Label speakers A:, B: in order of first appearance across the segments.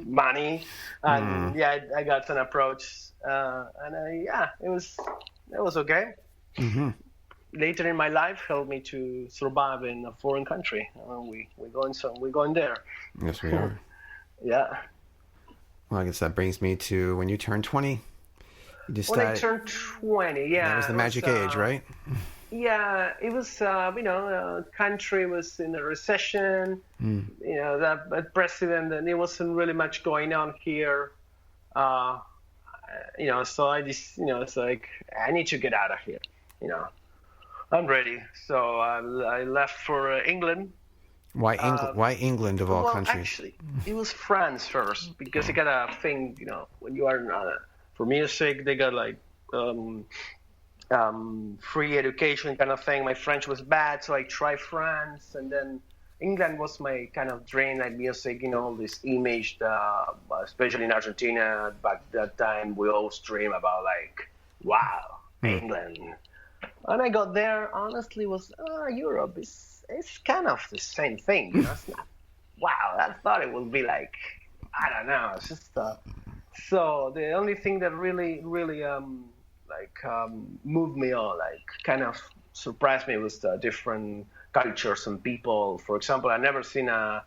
A: money, and I got an approach, it was okay.
B: Mm-hmm.
A: Later in my life, helped me to survive in a foreign country. We're going there.
B: Yes, we are.
A: Yeah.
B: Well, I guess that brings me to when you turned 20. You decided,
A: when I turned 20,
B: that was the magic age, right?
A: Yeah, it was, country was in a recession, that president, and there wasn't really much going on here. So I just, it's like, I need to get out of here, I'm ready. So I left for England.
B: Why England? Why England of all countries?
A: Actually, it was France first, because they got a thing, when you are for music, they got like free education kind of thing. My French was bad, so I tried France, and then England was my kind of dream, like music, this image, especially in Argentina. Back that time, we always dream about like, wow, England. And I got there, honestly, was Europe. It's kind of the same thing. It's not, wow, I thought it would be like, I don't know. It's just so the only thing that really moved me on, like kind of surprised me, was the different cultures and people. For example, I never seen a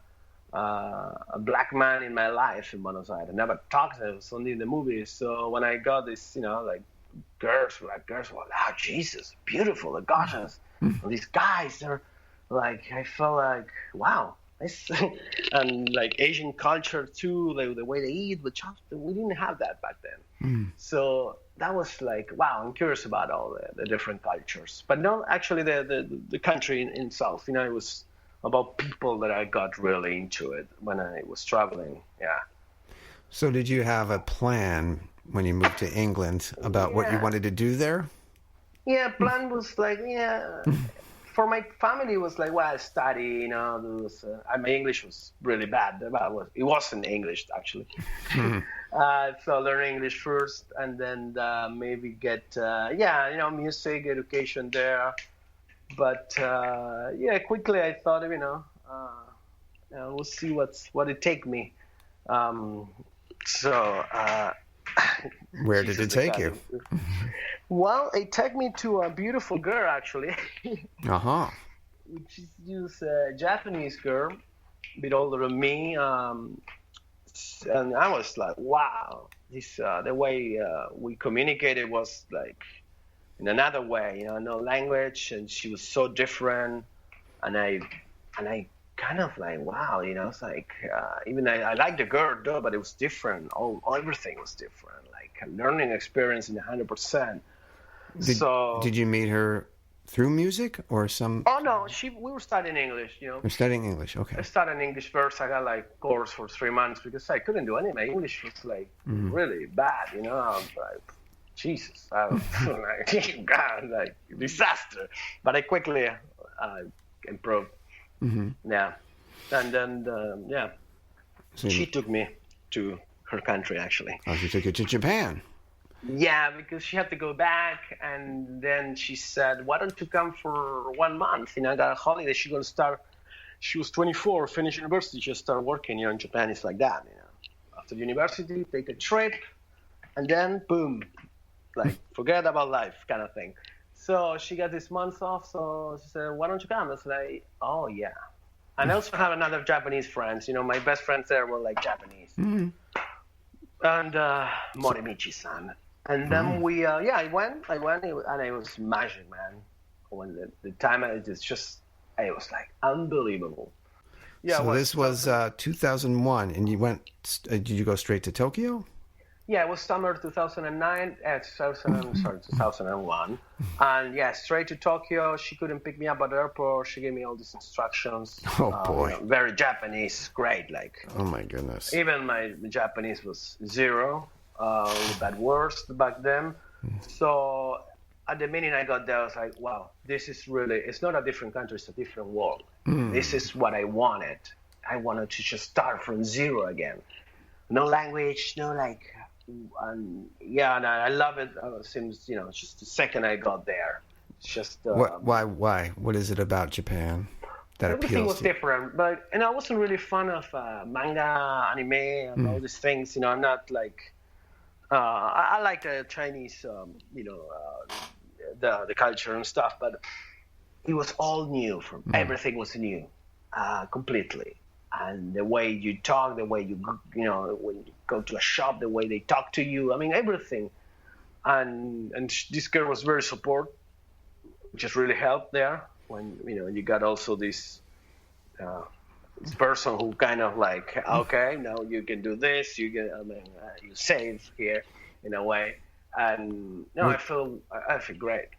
A: black man in my life in Buenos Aires. I never talked to them. It was only in the movies. So when I got this, like black girls were, oh, Jesus, beautiful, they're gorgeous. And these guys, they're like, I felt like, wow. And like Asian culture too, the way they eat with chocolate, we didn't have that back then. So that was like, wow, I'm curious about all the different cultures. But no, actually the country in itself, it was about people that I got really into it when I was traveling. Yeah.
B: So did you have a plan when you moved to England about what you wanted to do there?
A: Yeah, plan was like, for my family, it was like, well, I study, there was, my English was really bad. It wasn't English, actually. So learn English first, and then maybe get, music education there. But, quickly I thought, we'll see what it take me.
B: Where did it take you?
A: Well, it took me to a beautiful girl, actually. Which is a Japanese girl, a bit older than me. And I was like, wow, this the way we communicated was like in another way, no language, and she was so different. And I kind of like, wow, it's like, even I liked the girl though, but it was different. Everything was different, like a learning experience in 100%.
B: Did you meet her through music or some?
A: Oh no, we were studying English.
B: We're studying English, okay.
A: I studied English first. I got like course for 3 months because I couldn't do anything. My English was like really bad. I was like, Jesus, I was like, God, like disaster. But I quickly improved. Yeah, and then so she took me to her country actually.
B: Oh, she took you to Japan.
A: Yeah, because she had to go back, and then she said, why don't you come for 1 month? I got a holiday. She's going to start. She was 24, finished university, just started working. In Japan, it's like that. After university, take a trip, and then boom, like forget about life kind of thing. So she got this month off, so she said, why don't you come? I was like, oh, yeah. And I also have another Japanese friends. My best friends there were like Japanese. And Morimichi-san. And then I went, and it was magic, man. When the time, it was like unbelievable. Yeah.
B: So this was 2001, and you went, did you go straight to Tokyo?
A: Yeah, it was summer 2001. And straight to Tokyo. She couldn't pick me up at the airport. She gave me all these instructions.
B: Oh, boy.
A: Very Japanese, great. Like,
B: oh, my goodness.
A: Even my Japanese was zero, bad words back then. So at the minute I got there, I was like, wow, this is really, it's not a different country, it's a different world. This is what I wanted. I wanted to just start from zero again. No language, no like... and I love it since just the second I got there. It's just
B: why? What is it about Japan? that
A: Everything
B: appeals
A: was
B: to you?
A: different, but and I wasn't really fan of manga, anime, and all these things. I'm not like I like the Chinese, the culture and stuff, but it was all new. From everything was new, completely. And the way you talk, the way when you go to a shop, the way they talk to you. I mean, everything. And this girl was very supportive, which has really helped there. When you got also this person who kind of like, okay, now you can do this. You save here in a way. And I feel great.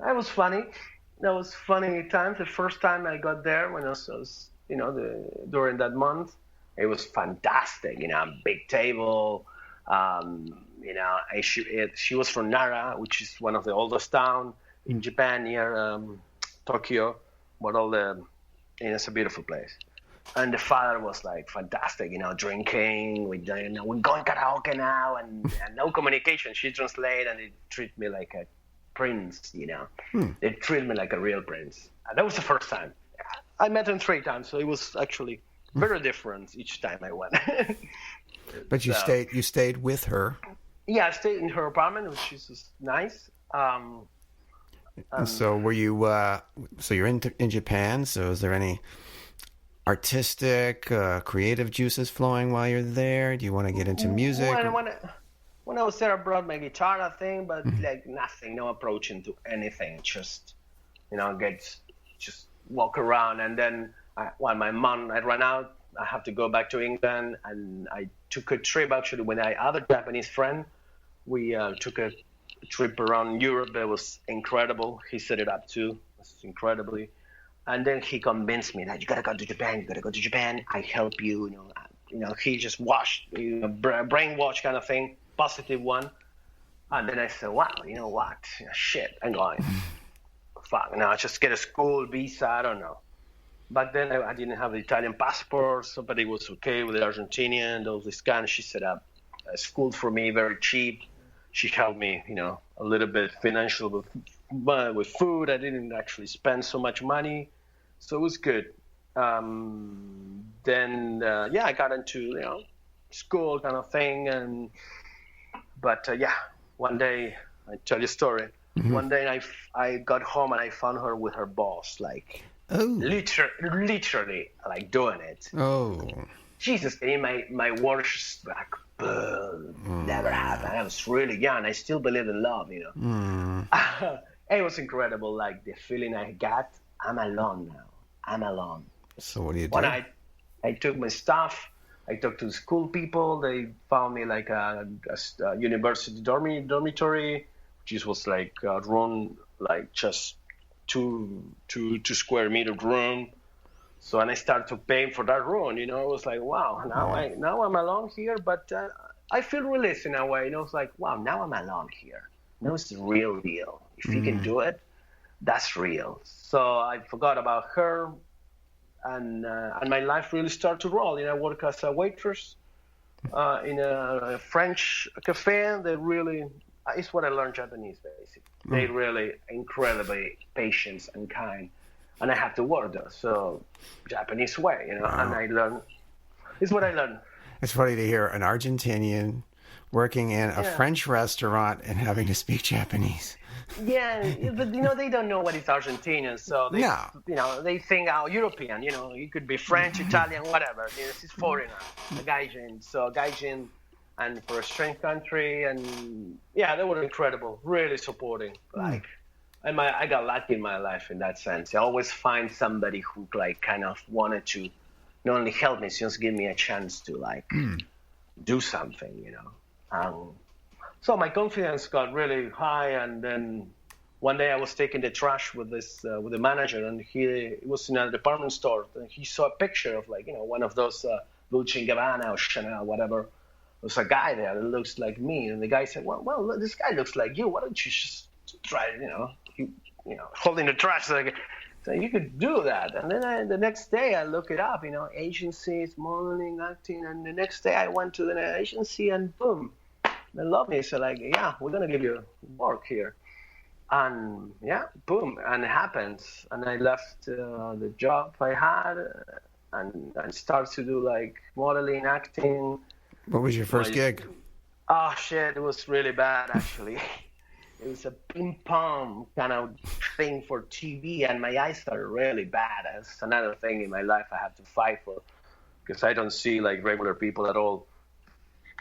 A: That was funny. That was funny times. The first time I got there when I was during that month, it was fantastic. Big table. She was from Nara, which is one of the oldest town in Japan near Tokyo, but it's a beautiful place. And the father was like fantastic, drinking. We're going karaoke now, and no communication. She translated, and they treat me like a prince. They treat me like a real prince. And that was the first time. I met him 3 times, so it was actually very different each time I went.
B: But you stayed with her.
A: Yeah, I stayed in her apartment, which is nice.
B: So were you? So you're in Japan. So is there any artistic, creative juices flowing while you're there? Do you want to get into music?
A: When I was there, I brought my guitar, I think, but like nothing, no approach into anything. Just just walk around, and then when my mom had run out, I have to go back to England, and I took a trip actually with my other Japanese friend. We took a trip around Europe. That was incredible. He set it up too. It was incredibly. And then he convinced me that you gotta go to Japan. You gotta go to Japan. I help you. He just brainwash kind of thing, positive one. And then I said, wow, you know what? Shit, I'm going. Fuck, now just get a school visa. I don't know. Back then I didn't have the Italian passport. Somebody was okay with the Argentinian. All this kind. She set up a school for me, very cheap. She helped me, a little bit financial with food. I didn't actually spend so much money, so it was good. Then I got into school kind of thing, but one day I tell you a story. Mm-hmm. One day I got home and I found her with her boss, like literally like doing it.
B: Oh,
A: Jesus! And my words just like never happened. I was really young. I still believe in love, It was incredible, like the feeling I got. I'm alone now. I'm alone.
B: So what do you do?
A: When I took my stuff, I talked to the school people. They found me like a university dormitory, which was like a room, like just two square meter room. So and I started to pay for that room. It was like, wow, now I'm alone here, but I feel released in a way. It's like, wow, now I'm alone here. Now it's the real deal. If you can do it, that's real. So I forgot about her, and my life really started to roll. I work as a waitress in a French cafe. They really, it's what I learned Japanese, basically. They really incredibly patient and kind. And I have to work though, so Japanese way, and I learn. It's what I learned.
B: It's funny to hear an Argentinian working in a French restaurant and having to speak Japanese.
A: Yeah, but they don't know what is Argentinian, so they think European. You could be French, Italian, whatever. This is foreigner, a gaijin. So gaijin, and for a strange country, and they were incredible, really supporting, like. I got lucky in my life in that sense. I always find somebody who like kind of wanted to not only help me, just give me a chance to like do something, So my confidence got really high, and then one day I was taking the trash with the manager, and he was in a department store, and he saw a picture of like one of those Dolce & Gabbana or Chanel, whatever. There's a guy there that looks like me, and the guy said, well, this guy looks like you. Why don't you just try it, holding the trash. So you could do that. And then the next day I look it up, agencies, modeling, acting. And the next day I went to the agency, and boom, they love me. So like, we're going to give you work here. And yeah, boom, and it happens. And I left the job I had, and started to do like modeling, acting.
B: What was your first
A: I,
B: gig?
A: oh shit, it was really bad actually. It was a ping pong kind of thing for TV, and my eyes are really bad. That's another thing in my life I have to fight for, because I don't see like regular people at all.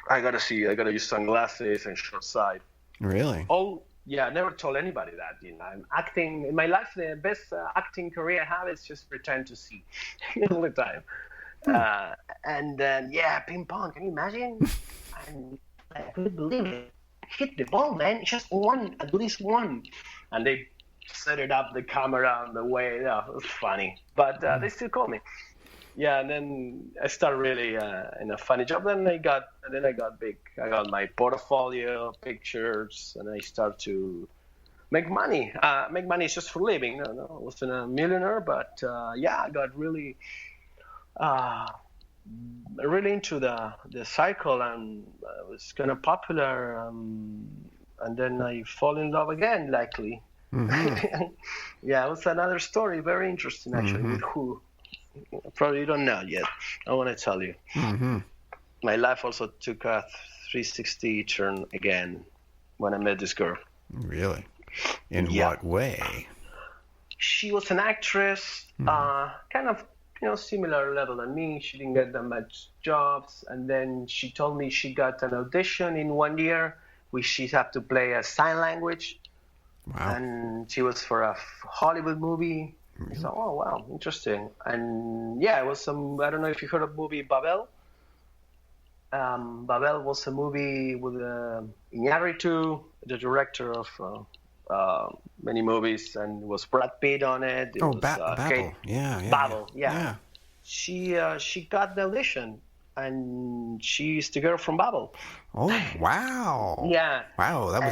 A: I gotta use sunglasses and short sight.
B: Really?
A: Oh, yeah, I never told anybody that. I'm acting in my life. The best acting career I have is just pretend to see all the time. And then, yeah, ping pong. Can you imagine? And I couldn't believe it. Hit the ball, man. Just one, at least one. And they set it up, the camera on the way. Yeah, it was funny. But they still call me. Yeah, and then I started really in a funny job. Then I got big. I got my portfolio, pictures, and I started to make money. Make money just for living. No, I wasn't a millionaire, but yeah, I got really, really into the cycle, and it was kind of popular. And then I fall in love again, likely.
B: Mm-hmm.
A: Yeah, it was another story, very interesting actually, with who. Probably you don't know yet. I want to tell you.
B: Mm-hmm.
A: My life also took a 360 turn again when I met this girl.
B: Really? In what way?
A: She was an actress, kind of similar level than me. She didn't get that much jobs, and then she told me she got an audition in 1 year, which she had to play a sign language.
B: Wow.
A: And she was for a Hollywood movie.
B: Really?
A: So, oh wow, interesting. And yeah, it was some. I don't know if you heard of the movie Babel. Babel was a movie with Iñárritu, the director of many movies, and it was Brad Pitt on it. It was,
B: Babel. Yeah.
A: Babel, yeah. She got the audition, and she's the girl from Babel.
B: Oh wow.
A: Yeah.
B: Wow, that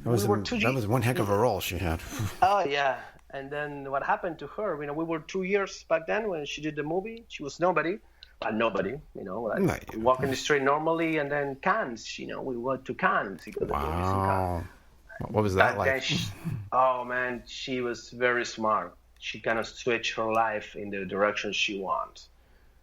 B: was one heck of a role she had.
A: Oh yeah. And then what happened to her? We were 2 years back then when she did the movie. She was nobody. Nobody. Like walking the street normally, and then Cannes. We went to Cannes.
B: Wow. What was that like?
A: Oh man, she was very smart. She kind of switched her life in the direction she wants.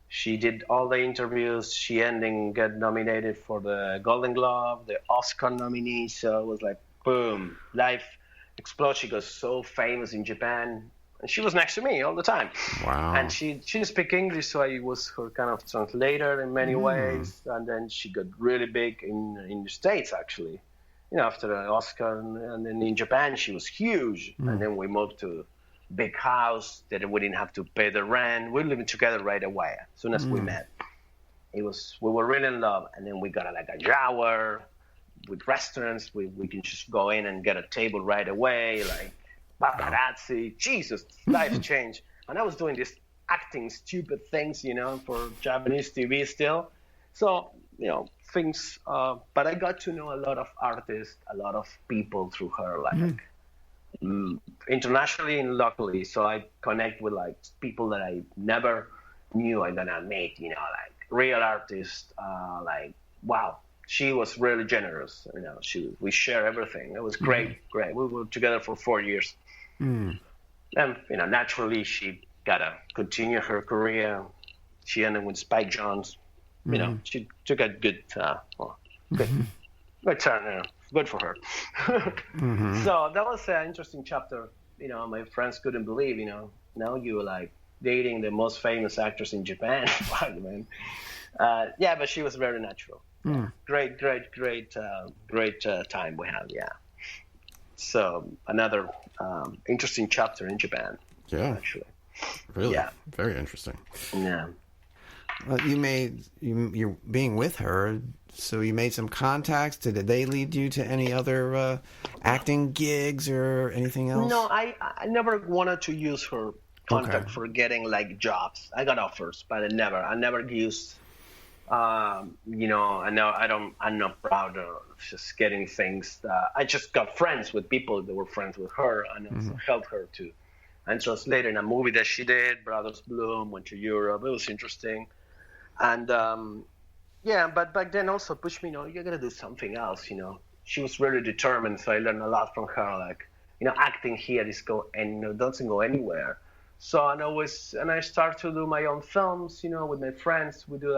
A: She did all the interviews. She ended get nominated for the Golden Globe, the Oscar nominee. So it was like boom, life explode. She got so famous in Japan, and she was next to me all the time.
B: Wow.
A: And she didn't speak English, so I was her kind of translator in many ways. And then she got really big in the States, actually. After the Oscar, and then in Japan she was huge. And then we moved to a big house that we didn't have to pay the rent. We were living together right away as soon as we met. We were really in love, and then we got like a shower. With restaurants, we can just go in and get a table right away, like paparazzi. Jesus, life changed. And I was doing these acting stupid things, for Japanese TV still. So, things, but I got to know a lot of artists, a lot of people through her, like internationally and locally. So I connect with like people that I never knew and that I met, like real artists, like, wow. She was really generous. We share everything. It was great. We were together for 4 years. And, naturally she got to continue her career. She ended with Spike Jonze. She took a good turn. Good for her. So that was an interesting chapter. My friends couldn't believe, now you like dating the most famous actress in Japan. Wow, man. Yeah, but she was very natural. Great time we had. Yeah. So another interesting chapter in Japan.
B: Yeah.
A: Actually.
B: Really.
A: Yeah.
B: Very interesting.
A: Yeah.
B: Well, you're being with her, so you made some contacts. Did they lead you to any other acting gigs or anything else?
A: No, I never wanted to use her contact for getting like jobs. I got offers, but I never used. I know I'm not proud of just getting things. I just got friends with people that were friends with her, and also helped her to. And translated in a movie that she did, Brothers Bloom, went to Europe. It was interesting. And but back then also pushed me, you got to do something else, she was really determined. So I learned a lot from her. Like, acting here is doesn't go anywhere. So and I started to do my own films. With my friends, we do